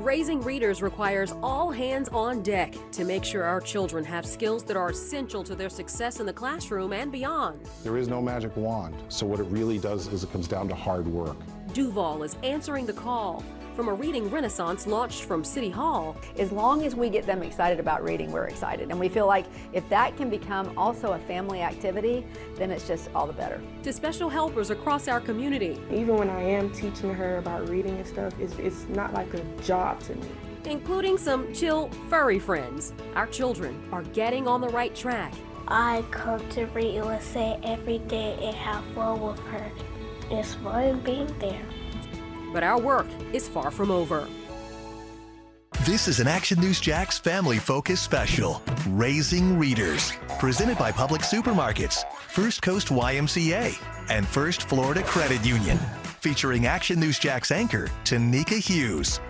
Raising readers requires all hands on deck to make sure our children have skills that are essential to their success in the classroom and beyond. There is no magic wand, so what it really does is it comes down to hard work. Duval is answering the call from a reading renaissance launched from City Hall. As long as we get them excited about reading, we're excited. And we feel like if that can become also a family activity, then it's just all the better. To special helpers across our community. Even when I am teaching her about reading and stuff, it's not like a job to me. Including some chill, furry friends. Our children are getting on the right track. I come to Read USA every day and have fun with her. It's fun being there. But our work is far from over. This is an Action News Jax Family Focus Special, Raising Readers, presented by Public Supermarkets, First Coast YMCA, and First Florida Credit Union, featuring Action News Jax anchor Tanika Hughes.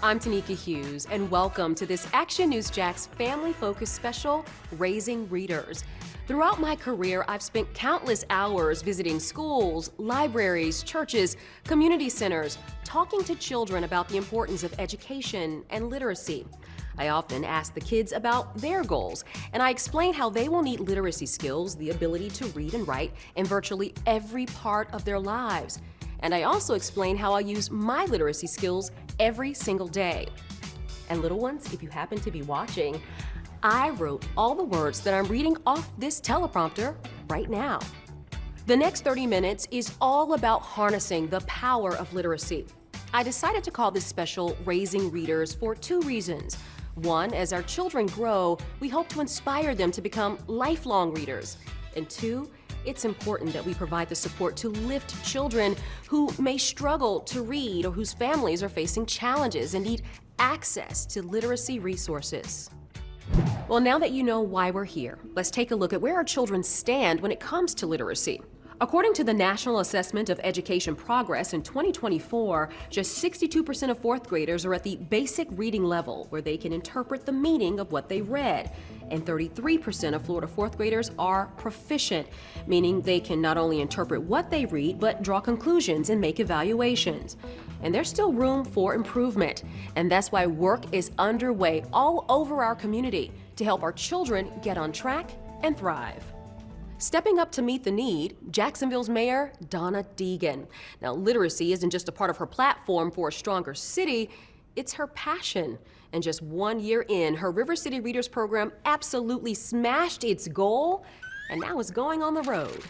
I'm Tanika Hughes, and welcome to this Action News Jax Family Focus Special, Raising Readers. Throughout my career, I've spent countless hours visiting schools, libraries, churches, community centers, talking to children about the importance of education and literacy. I often ask the kids about their goals, and I explain how they will need literacy skills, the ability to read and write, in virtually every part of their lives. And I also explain how I use my literacy skills every single day. And little ones, if you happen to be watching, I wrote all the words that I'm reading off this teleprompter right now. The next 30 minutes is all about harnessing the power of literacy. I decided to call this special Raising Readers for two reasons. One, as our children grow, we hope to inspire them to become lifelong readers. And two, it's important that we provide the support to lift children who may struggle to read or whose families are facing challenges and need access to literacy resources. Well, now that you know why we're here, let's take a look at where our children stand when it comes to literacy. According to the National Assessment of Education Progress in 2024, just 62% of fourth graders are at the basic reading level, where they can interpret the meaning of what they read. And 33% of Florida fourth graders are proficient, meaning they can not only interpret what they read, but draw conclusions and make evaluations. And there's still room for improvement. And that's why work is underway all over our community to help our children get on track and thrive. Stepping up to meet the need, Jacksonville's Mayor Donna Deegan. Now, literacy isn't just a part of her platform for a stronger city, it's her passion. And just 1 year in, her River City Readers program absolutely smashed its goal and now is going on the road.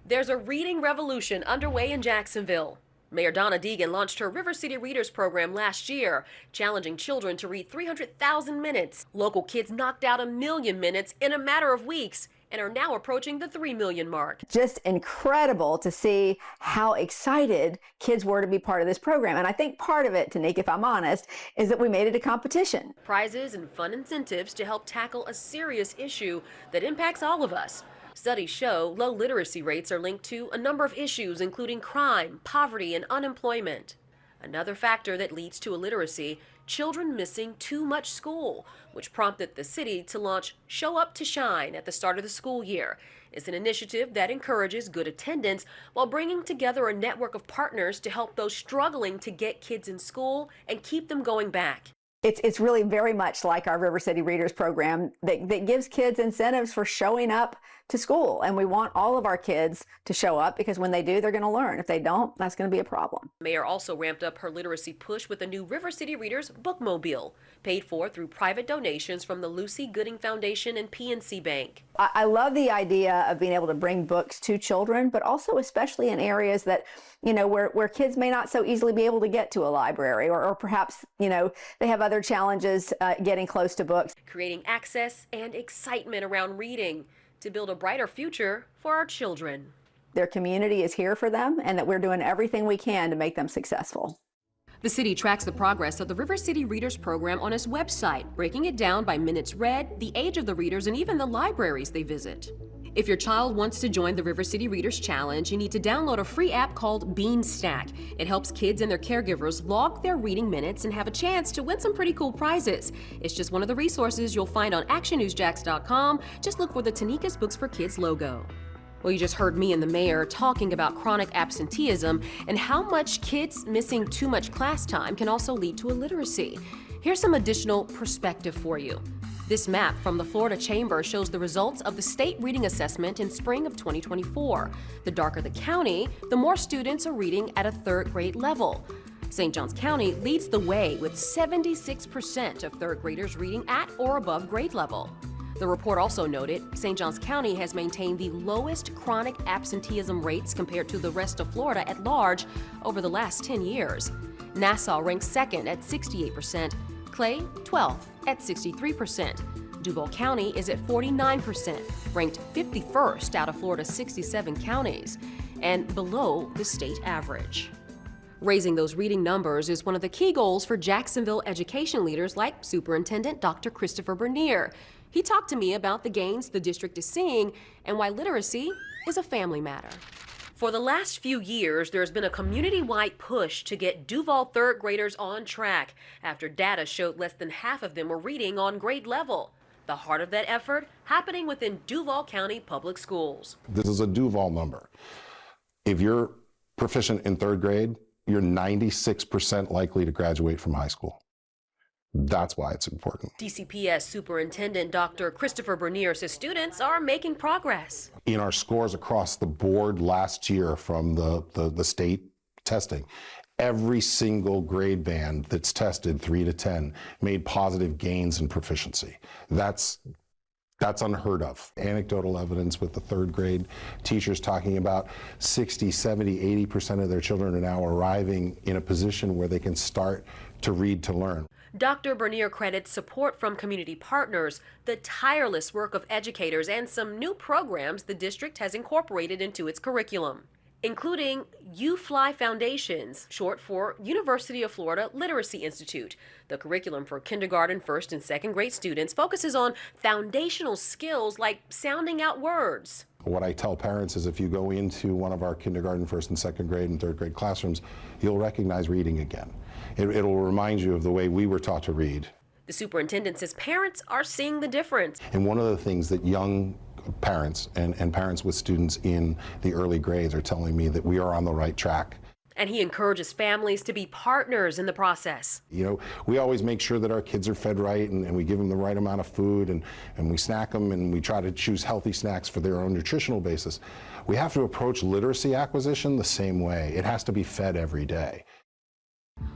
There's a reading revolution underway in Jacksonville. Mayor Donna Deegan launched her River City Readers program last year, challenging children to read 300,000 minutes. Local kids knocked out 1 million minutes in a matter of weeks and are now approaching the 3 million mark. Just incredible to see how excited kids were to be part of this program. And I think part of it, Tanika, if I'm honest, is that we made it a competition. Prizes and fun incentives to help tackle a serious issue that impacts all of us. Studies show low literacy rates are linked to a number of issues, including crime, poverty, and unemployment. Another factor that leads to illiteracy, children missing too much school, which prompted the city to launch Show Up to Shine at the start of the school year. It's an initiative that encourages good attendance while bringing together a network of partners to help those struggling to get kids in school and keep them going back. It's really very much like our River City Readers program that gives kids incentives for showing up to school. And we want all of our kids to show up because when they do, they're going to learn. If they don't, that's going to be a problem. Mayor also ramped up her literacy push with a new River City Readers bookmobile, paid for through private donations from the Lucy Gooding Foundation and PNC Bank. I love the idea of being able to bring books to children, but also especially in areas that, you know, where kids may not so easily be able to get to a library or perhaps, you know, they have other challenges getting close to books. Creating access and excitement around reading to build a brighter future for our children. Their community is here for them and that we're doing everything we can to make them successful. The city tracks the progress of the River City Readers program on its website, breaking it down by minutes read, the age of the readers, and even the libraries they visit. If your child wants to join the River City Readers Challenge, you need to download a free app called Beanstack. It helps kids and their caregivers log their reading minutes and have a chance to win some pretty cool prizes. It's just one of the resources you'll find on actionnewsjax.com. Just look for the Tanika's Books for Kids logo. Well, you just heard me and the mayor talking about chronic absenteeism and how much kids missing too much class time can also lead to illiteracy. Here's some additional perspective for you. This map from the Florida Chamber shows the results of the state reading assessment in spring of 2024. The darker the county, the more students are reading at a third grade level. St. Johns County leads the way with 76% of third graders reading at or above grade level. The report also noted St. Johns County has maintained the lowest chronic absenteeism rates compared to the rest of Florida at large over the last 10 years. Nassau ranks second at 68%, Clay 12th at 63%. Duval County is at 49%, ranked 51st out of Florida's 67 counties, and below the state average. Raising those reading numbers is one of the key goals for Jacksonville education leaders like Superintendent Dr. Christopher Bernier. He talked to me about the gains the district is seeing and why literacy is a family matter. For the last few years, there's been a community-wide push to get Duval third graders on track after data showed less than half of them were reading on grade level. The heart of that effort happening within Duval County Public Schools. This is a Duval number. If you're proficient in third grade, you're 96% likely to graduate from high school. That's why it's important. DCPS Superintendent Dr. Christopher Bernier says students are making progress. In our scores across the board last year from the state testing, every single grade band that's tested 3 to 10 made positive gains in proficiency. That's unheard of. Anecdotal evidence with the third grade teachers talking about 60, 70, 80% of their children are now arriving in a position where they can start to read to learn. Dr. Bernier credits support from community partners, the tireless work of educators, and some new programs the district has incorporated into its curriculum, including UFly Foundations, short for University of Florida Literacy Institute. The curriculum for kindergarten, first, and second grade students focuses on foundational skills like sounding out words. What I tell parents is if you go into one of our kindergarten, first and second grade and third grade classrooms, you'll recognize reading again. It'll remind you of the way we were taught to read. The superintendent says parents are seeing the difference. And one of the things that young parents and parents with students in the early grades are telling me that we are on the right track. And he encourages families to be partners in the process. You know, we always make sure that our kids are fed right and we give them the right amount of food and we snack them and we try to choose healthy snacks for their own nutritional basis. We have to approach literacy acquisition the same way. It has to be fed every day.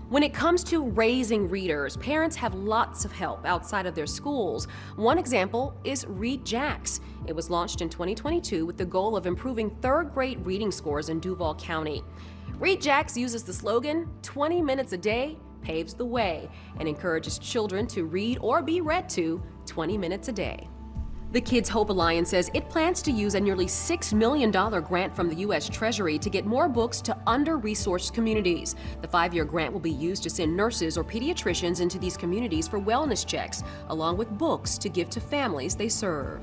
When it comes to raising readers, parents have lots of help outside of their schools. One example is Read Jacks. It was launched in 2022 with the goal of improving third grade reading scores in Duval County. Read Jacks uses the slogan, 20 minutes a day paves the way, and encourages children to read or be read to 20 minutes a day. The Kids Hope Alliance says it plans to use a nearly $6 million grant from the U.S. Treasury to get more books to under-resourced communities. The 5-year grant will be used to send nurses or pediatricians into these communities for wellness checks, along with books to give to families they serve.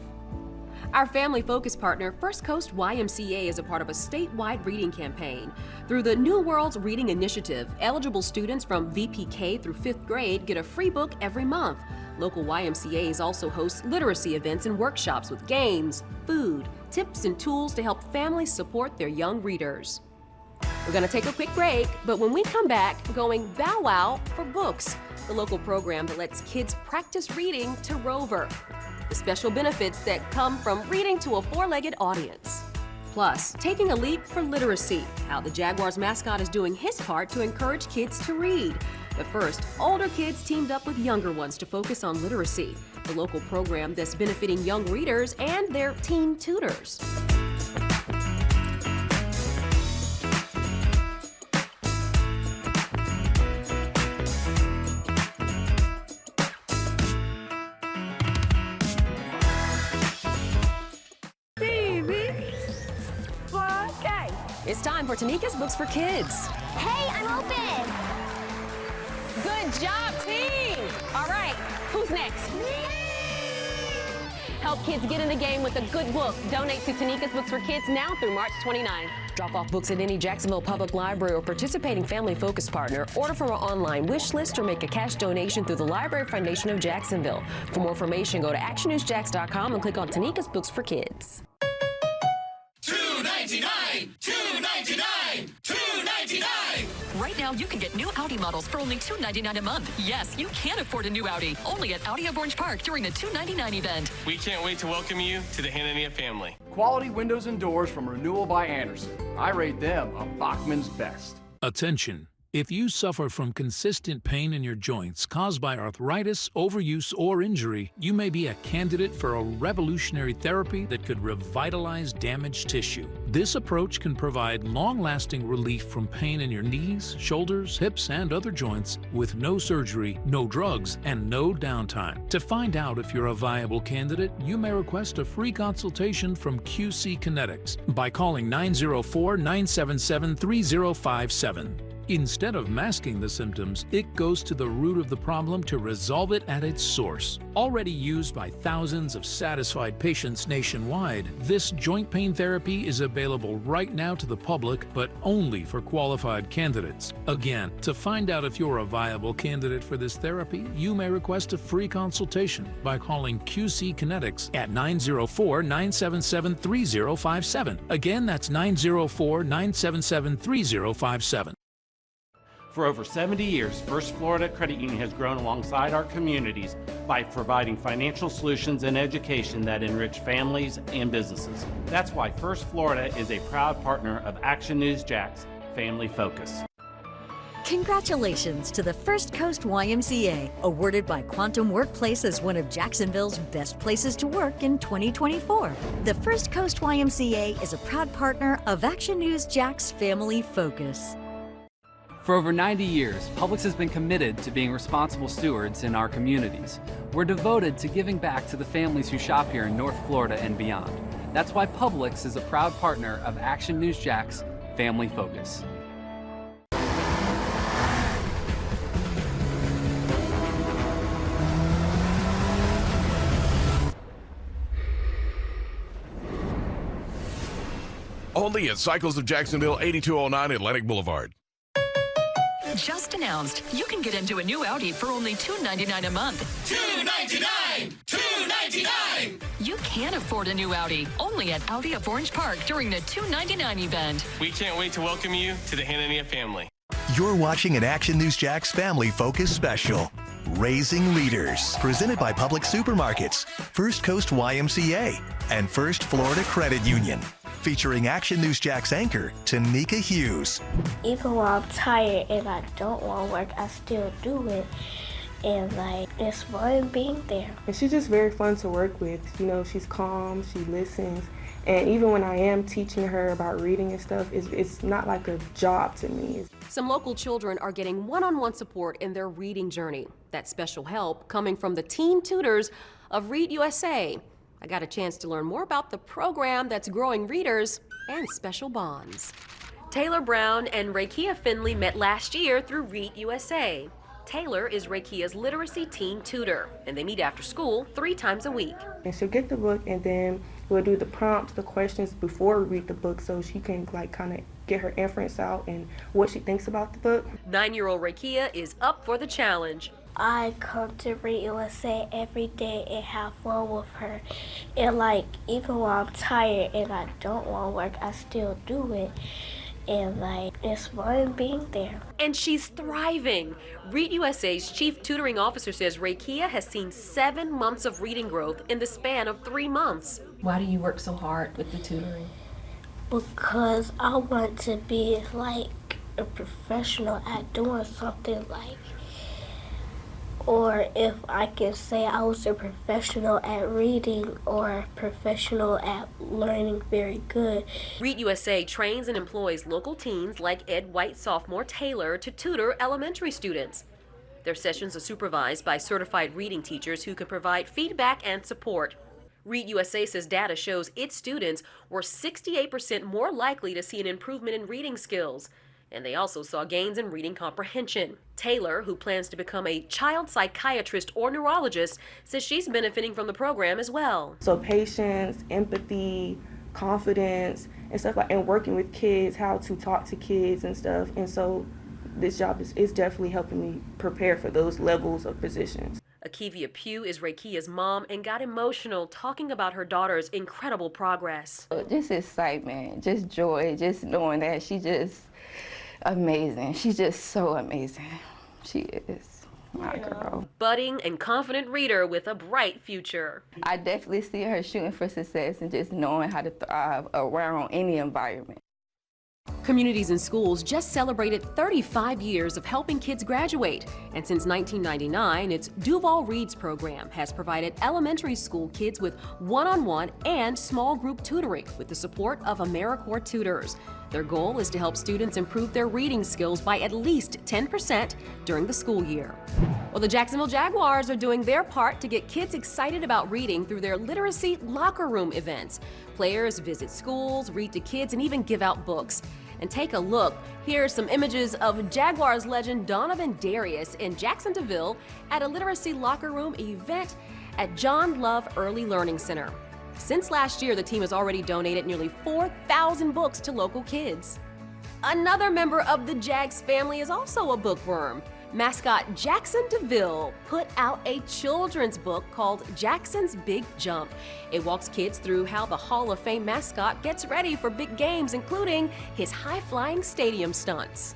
Our family focus partner, First Coast YMCA, is a part of a statewide reading campaign. Through the New Worlds Reading Initiative, eligible students from VPK through 5th grade get a free book every month. Local YMCAs also host literacy events and workshops with games, food, tips, and tools to help families support their young readers. We're going to take a quick break, but when we come back, going Bow Wow for Books, the local program that lets kids practice reading to Rover. The special benefits that come from reading to a 4-legged audience. Plus, taking a leap for literacy, how the Jaguars mascot is doing his part to encourage kids to read. But first, older kids teamed up with younger ones to focus on literacy, the local program that's benefiting young readers and their teen tutors. It's time for Tanika's Books for Kids. Hey, I'm open. Good job, team! All right, who's next? Help kids get in the game with a good book. Donate to Tanika's Books for Kids now through March 29. Drop off books at any Jacksonville Public Library or participating family focus partner. Order from our online wish list or make a cash donation through the Library Foundation of Jacksonville. For more information, go to actionnewsjax.com and click on Tanika's Books for Kids. 2 Now you can get new Audi models for only $299 a month. Yes, you can afford a new Audi. Only at Audi of Orange Park during the $299 event. We can't wait to welcome you to the Hanania family. Quality windows and doors from Renewal by Andersen. I rate them a Bachman's best. Attention. If you suffer from consistent pain in your joints caused by arthritis, overuse, or injury, you may be a candidate for a revolutionary therapy that could revitalize damaged tissue. This approach can provide long-lasting relief from pain in your knees, shoulders, hips, and other joints with no surgery, no drugs, and no downtime. To find out if you're a viable candidate, you may request a free consultation from QC Kinetics by calling 904-977-3057. Instead of masking the symptoms, it goes to the root of the problem to resolve it at its source. Already used by thousands of satisfied patients nationwide, this joint pain therapy is available right now to the public, but only for qualified candidates. Again, to find out if you're a viable candidate for this therapy, you may request a free consultation by calling QC Kinetics at 904-977-3057. Again, that's 904-977-3057. For over 70 years, First Florida Credit Union has grown alongside our communities by providing financial solutions and education that enrich families and businesses. That's why First Florida is a proud partner of Action News Jax Family Focus. Congratulations to the First Coast YMCA, awarded by Quantum Workplace as one of Jacksonville's best places to work in 2024. The First Coast YMCA is a proud partner of Action News Jax Family Focus. For over 90 years, Publix has been committed to being responsible stewards in our communities. We're devoted to giving back to the families who shop here in North Florida and beyond. That's why Publix is a proud partner of Action News Jax Family Focus. Only at Cycles of Jacksonville, 8209 Atlantic Boulevard. Just announced, you can get into a new Audi for only $299 a month. $299! $299! You can afford a new Audi, only at Audi of Orange Park during the $299 event. We can't wait to welcome you to the Hanania family. You're watching an Action News Jax Family Focus special, Raising Leaders, presented by Public Supermarkets, First Coast YMCA, and First Florida Credit Union. Featuring Action News Jax anchor, Tanika Hughes. Even while I'm tired and I don't want to work, I still do it. And it's fun being there. And she's just very fun to work with. You know, she's calm, she listens. And even when I am teaching her about reading and stuff, it's not like a job to me. Some local children are getting one-on-one support in their reading journey. That special help coming from the teen tutors of Read USA. I got a chance to learn more about the program that's growing readers and special bonds. Taylor Brown and Rakia Finley met last year through Read USA. Taylor is Rakia's literacy teen tutor, and they meet after school 3 times a week. And she'll get the book, and then we'll do the prompts, the questions before we read the book, so she can kind of get her inference out and what she thinks about the book. 9-year-old Rakia is up for the challenge. I come to Read USA every day and have fun with her. And even while I'm tired and I don't want to work, I still do it. And it's fun being there. And she's thriving. Read USA's chief tutoring officer says Rakia has seen 7 months of reading growth in the span of 3 months. Why do you work so hard with the tutoring? Because I want to be a professional at doing something or if I can say I was a professional at reading or a professional at learning very good. Read USA trains and employs local teens like Ed White sophomore Taylor to tutor elementary students. Their sessions are supervised by certified reading teachers who can provide feedback and support. Read USA says data shows its students were 68% more likely to see an improvement in reading skills. And they also saw gains in reading comprehension. Taylor, who plans to become a child psychiatrist or neurologist, says she's benefiting from the program as well. So patience, empathy, confidence, and stuff and working with kids, how to talk to kids and stuff. And so this job is definitely helping me prepare for those levels of positions. Akivia Pugh is Rakia's mom and got emotional talking about her daughter's incredible progress. Just excitement, just joy, just knowing that she just amazing. She's just so amazing. She is my girl. Budding and confident reader with a bright future. I definitely see her shooting for success and just knowing how to thrive around any environment. Communities and Schools just celebrated 35 years of helping kids graduate. And since 1999, its Duval Reads program has provided elementary school kids with one-on-one and small group tutoring with the support of AmeriCorps tutors. Their goal is to help students improve their reading skills by at least 10% during the school year. Well, the Jacksonville Jaguars are doing their part to get kids excited about reading through their literacy locker room events. Players visit schools, read to kids, and even give out books. And take a look. Here are some images of Jaguars legend Donovan Darius in Jackson DeVille at a literacy locker room event at John Love Early Learning Center. Since last year, the team has already donated nearly 4,000 books to local kids. Another member of the Jags family is also a bookworm. Mascot Jackson DeVille put out a children's book called Jackson's Big Jump. It walks kids through how the Hall of Fame mascot gets ready for big games, including his high-flying stadium stunts.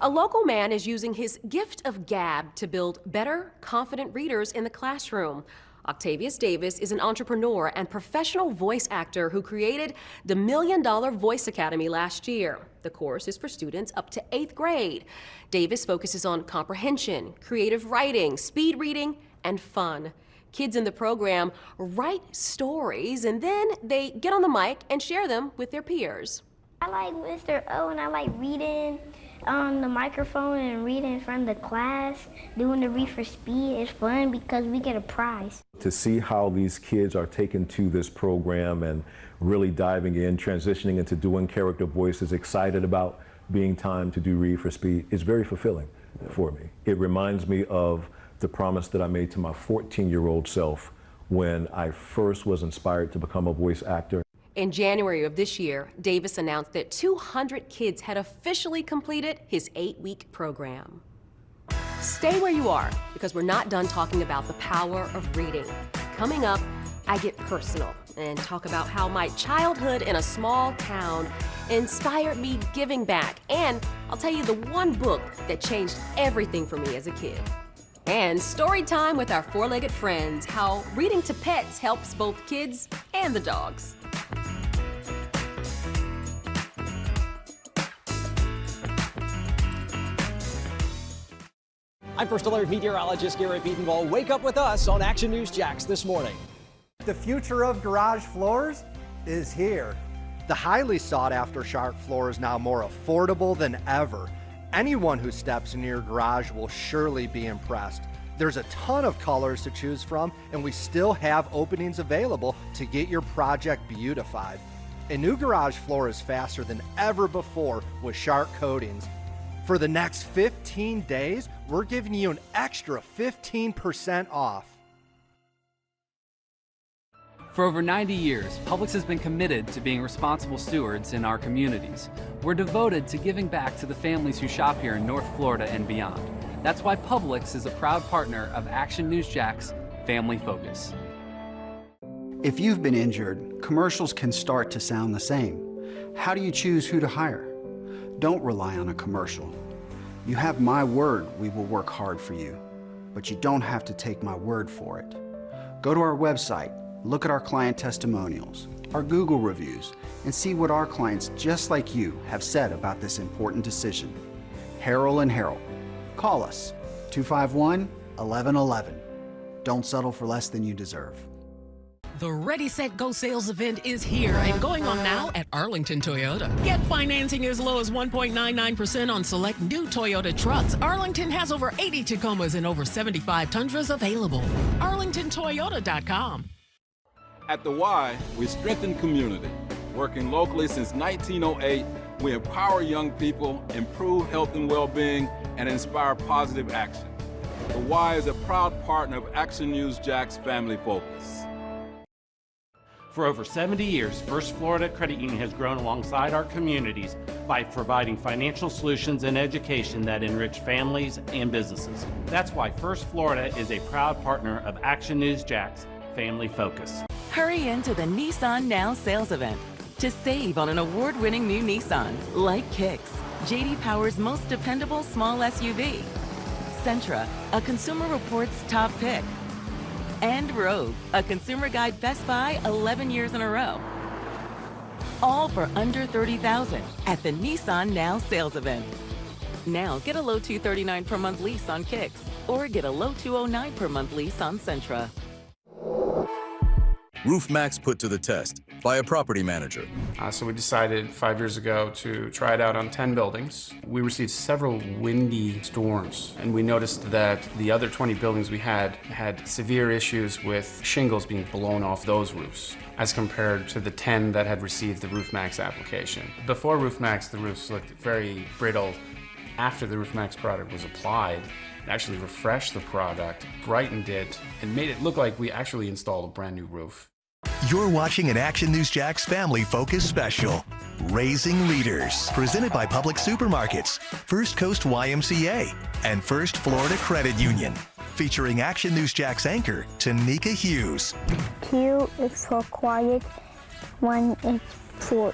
A local man is using his gift of gab to build better, confident readers in the classroom. Octavius Davis is an entrepreneur and professional voice actor who created the $1 Million Voice Academy last year. The course is for students up to 8th grade. Davis focuses on comprehension, creative writing, speed reading, and fun. Kids in the program write stories and then they get on the mic and share them with their peers. I like Mr. O and I like reading on the microphone and reading in front of the class. Doing the read for speed is fun because we get a prize. To see how these kids are taken to this program and really diving in, transitioning into doing character voices, excited about being time to do read for speed is very fulfilling for me. It reminds me of the promise that I made to my 14-year-old self when I first was inspired to become a voice actor. In January of this year, Davis announced that 200 kids had officially completed his 8-week program. Stay where you are, because we're not done talking about the power of reading. Coming up, I get personal and talk about how my childhood in a small town inspired me giving back. And I'll tell you the one book that changed everything for me as a kid. And story time with our four-legged friends, how reading to pets helps both kids and the dogs. I'm First Alert meteorologist Garrett Beatonville. Wake up with us on Action News Jax this morning. The future of garage floors is here. The highly sought after Shark floor is now more affordable than ever. Anyone who steps into your garage will surely be impressed. There's a ton of colors to choose from, and we still have openings available to get your project beautified. A new garage floor is faster than ever before with Shark coatings. For the next 15 days, we're giving you an extra 15% off. For over 90 years, Publix has been committed to being responsible stewards in our communities. We're devoted to giving back to the families who shop here in North Florida and beyond. That's why Publix is a proud partner of Action News Jax Family Focus. If you've been injured, commercials can start to sound the same. How do you choose who to hire? Don't rely on a commercial. You have my word we will work hard for you, but you don't have to take my word for it. Go to our website, look at our client testimonials, our Google reviews, and see what our clients just like you have said about this important decision. Harrell and Harrell. Call us, 251-1111. Don't settle for less than you deserve. The Ready, Set, Go sales event is here and going on now at Arlington Toyota. Get financing as low as 1.99% on select new Toyota trucks. Arlington has over 80 Tacomas and over 75 Tundras available. ArlingtonToyota.com. At the Y, we strengthen community. Working locally since 1908, we empower young people, improve health and well-being, and inspire positive action. The Y is a proud partner of Action News Jax Family Focus. For over 70 years, First Florida Credit Union has grown alongside our communities by providing financial solutions and education that enrich families and businesses. That's why First Florida is a proud partner of Action News Jax Family Focus. Hurry into the Nissan Now sales event to save on an award-winning new Nissan, like Kicks. J.D. Power's most dependable small SUV. Sentra, a Consumer Reports top pick. And Rogue, a Consumer Guide Best Buy 11 years in a row. All for under $30,000 at the Nissan Now sales event. Now get a low $239 per month lease on Kicks, or get a low $209 per month lease on Sentra. RoofMax put to the test by a property manager. So we decided 5 years ago to try it out on 10 buildings. We received several windy storms, and we noticed that the other 20 buildings we had severe issues with shingles being blown off those roofs, as compared to the 10 that had received the RoofMax application. Before RoofMax, the roofs looked very brittle. After the RoofMax product was applied, it actually refreshed the product, brightened it, and made it look like we actually installed a brand new roof. You're watching an Action News Jax Family Focus special, Raising Readers, presented by Public Supermarkets, First Coast YMCA, and First Florida Credit Union, featuring Action News Jax anchor Tanika Hughes. Q is for quiet, 1 is for...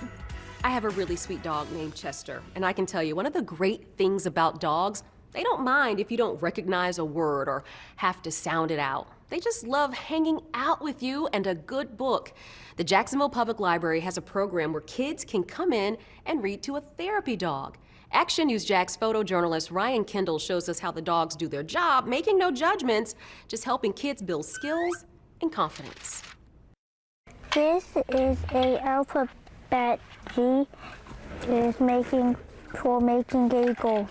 I have a really sweet dog named Chester, and I can tell you one of the great things about dogs, they don't mind if you don't recognize a word or have to sound it out. They just love hanging out with you and a good book. The Jacksonville Public Library has a program where kids can come in and read to a therapy dog. Action News Jax photojournalist Ryan Kendall shows us how the dogs do their job, making no judgments, just helping kids build skills and confidence. This is a alphabet. G is for making a goal.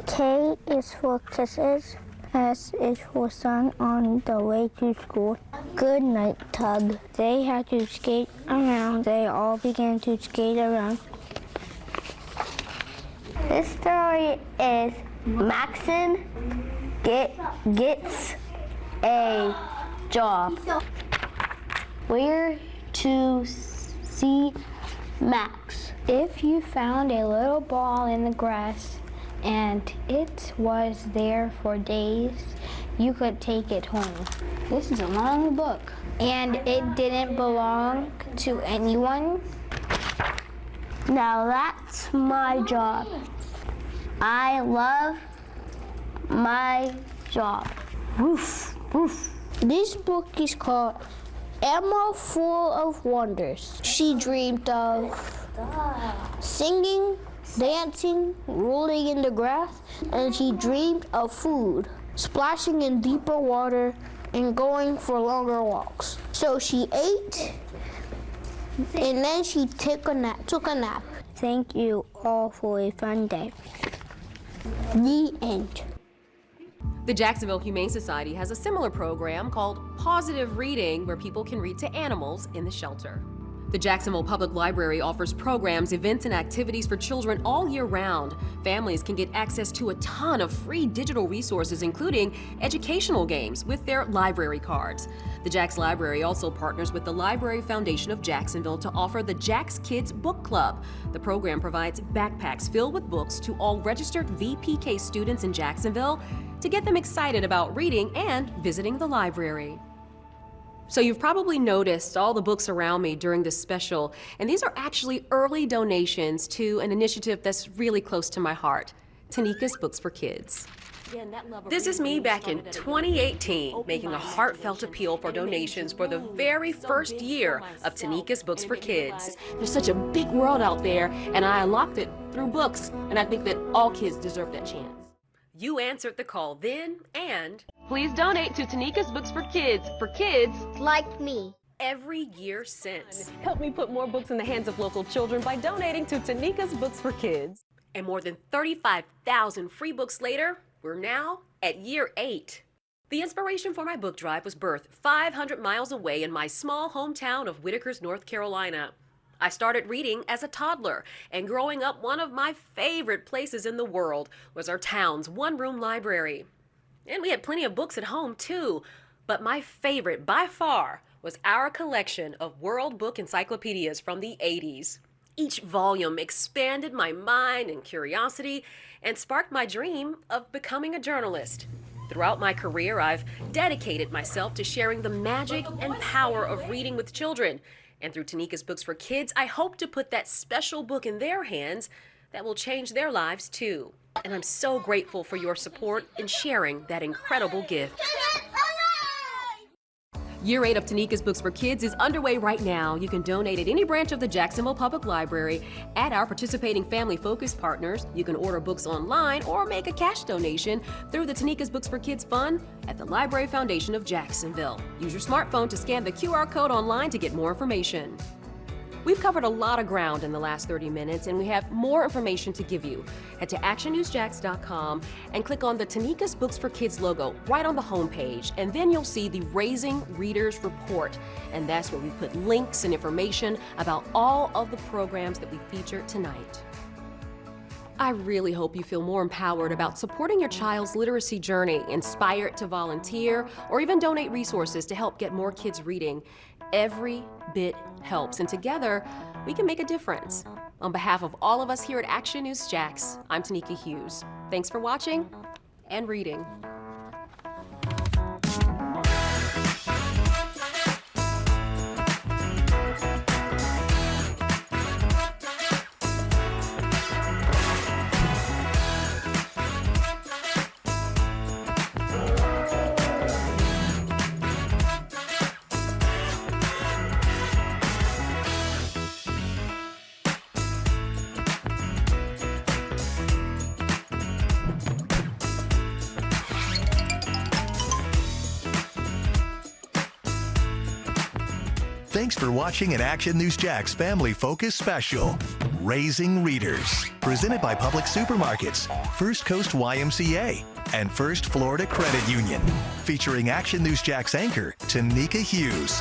K is for kisses. S is for sun on the way to school. Good night, Tug. They had to skate around. They all began to skate around. This story is Maxon gets a job. Where to see Max? If you found a little ball in the grass and it was there for days, you could take it home. This is a long book. And it didn't belong to anyone. Now that's my job. I love my job. Woof, woof. This book is called Emma Full of Wonders. She dreamed of singing, dancing, rolling in the grass, and she dreamed of food, splashing in deeper water, and going for longer walks. So she ate, and then she took a nap. Thank you all for a fun day. The end. The Jacksonville Humane Society has a similar program called Positive Reading, where people can read to animals in the shelter. The Jacksonville Public Library offers programs, events, and activities for children all year round. Families can get access to a ton of free digital resources, including educational games with their library cards. The Jax Library also partners with the Library Foundation of Jacksonville to offer the Jax Kids Book Club. The program provides backpacks filled with books to all registered VPK students in Jacksonville to get them excited about reading and visiting the library. So you've probably noticed all the books around me during this special, and these are actually early donations to an initiative that's really close to my heart, Tanika's Books for Kids. This is me back in 2018, making a heartfelt appeal for donations for the very first year of Tanika's Books for Kids. There's such a big world out there, and I unlocked it through books, and I think that all kids deserve that chance. You answered the call then, and please donate to Tanika's Books for kids like me. Every year since. Help me put more books in the hands of local children by donating to Tanika's Books for Kids. And more than 35,000 free books later, we're now at year 8. The inspiration for my book drive was birthed 500 miles away in my small hometown of Whitakers, North Carolina. I started reading as a toddler, and growing up, one of my favorite places in the world was our town's one-room library. And we had plenty of books at home, too. But my favorite, by far, was our collection of World Book encyclopedias from the 80s. Each volume expanded my mind and curiosity and sparked my dream of becoming a journalist. Throughout my career, I've dedicated myself to sharing the magic and power of reading with children. And through Tanika's Books for Kids, I hope to put that special book in their hands that will change their lives too. And I'm so grateful for your support in sharing that incredible gift. Year 8 of Tanika's Books for Kids is underway right now. You can donate at any branch of the Jacksonville Public Library, at our participating family-focused partners. You can order books online or make a cash donation through the Tanika's Books for Kids Fund at the Library Foundation of Jacksonville. Use your smartphone to scan the QR code online to get more information. We've covered a lot of ground in the last 30 minutes, and we have more information to give you. Head to actionnewsjax.com and click on the Tanika's Books for Kids logo right on the homepage, and then you'll see the Raising Readers Report. And that's where we put links and information about all of the programs that we feature tonight. I really hope you feel more empowered about supporting your child's literacy journey, inspired to volunteer, or even donate resources to help get more kids reading. Every bit helps, and together we can make a difference. On behalf of all of us here at Action News Jax, I'm Tanika Hughes. Thanks for watching and reading. Thanks for watching an Action News Jax Family Focus Special, Raising Readers, presented by Public Supermarkets, First Coast YMCA, and First Florida Credit Union, featuring Action News Jax anchor Tanika Hughes.